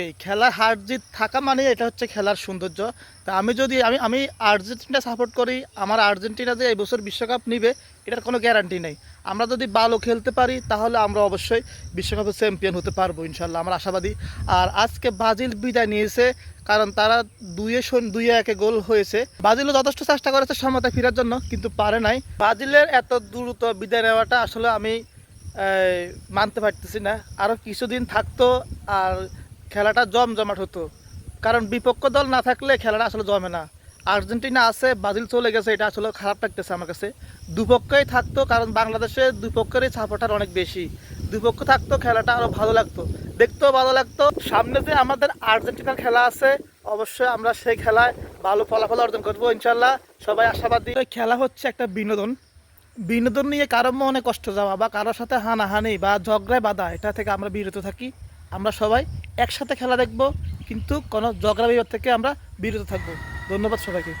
এই খেলার হার জিত থাকা মানে এটা হচ্ছে খেলার সৌন্দর্য। তা আমি যদি আমি আমি আর্জেন্টিনা সাপোর্ট করি, আমার আর্জেন্টিনা যে এই বছর বিশ্বকাপ নিবে এটার কোনো গ্যারান্টি নেই। আমরা যদি ভালো খেলতে পারি তাহলে আমরা অবশ্যই বিশ্বকাপের চ্যাম্পিয়ন হতে পারবো ইনশাল্লাহ, আমরা আশাবাদী। আর আজকে ব্রাজিল বিদায় নিয়েছে, কারণ তারা 2-1 গোল হয়েছে। ব্রাজিলও যথেষ্ট চেষ্টা করেছে সমতায় ফেরার জন্য, কিন্তু পারে নাই। ব্রাজিলের এত দ্রুত বিদায় নেওয়াটা আসলে আমি মানতে পারতেছি না। আরও কিছুদিন থাকতো আর খেলাটা জমজমাট হতো, কারণ বিপক্ষ দল না থাকলে খেলাটা আসলে জমে না। আর্জেন্টিনা আছে, ব্রাজিল চলে গেছে, এটা আসলে খারাপ লাগতেছে আমার কাছে। দুপক্ষই থাকতো, কারণ বাংলাদেশে দুপক্ষেরই সাপোর্টার অনেক বেশি। দুপক্ষ থাকতো খেলাটা আরও ভালো লাগতো, দেখতেও ভালো লাগতো। সামনে যে আমাদের আর্জেন্টিনার খেলা আছে, অবশ্যই আমরা সেই খেলায় ভালো ফলাফল অর্জন করবো ইনশাল্লাহ, সবাই আশাবাদী। খেলা হচ্ছে একটা বিনোদন, বিনোদন নিয়ে কারো মনে কষ্ট যাওয়া বা কারোর সাথে হানাহানি বা ঝগড়ায় বাধা, এটা থেকে আমরা বিরত থাকি। আমরা সবাই একসাথে খেলা দেখব, কিন্তু কোনো ঝগড়া বিবাদ থেকে আমরা বিরত থাকবো। ধন্যবাদ সবাইকে।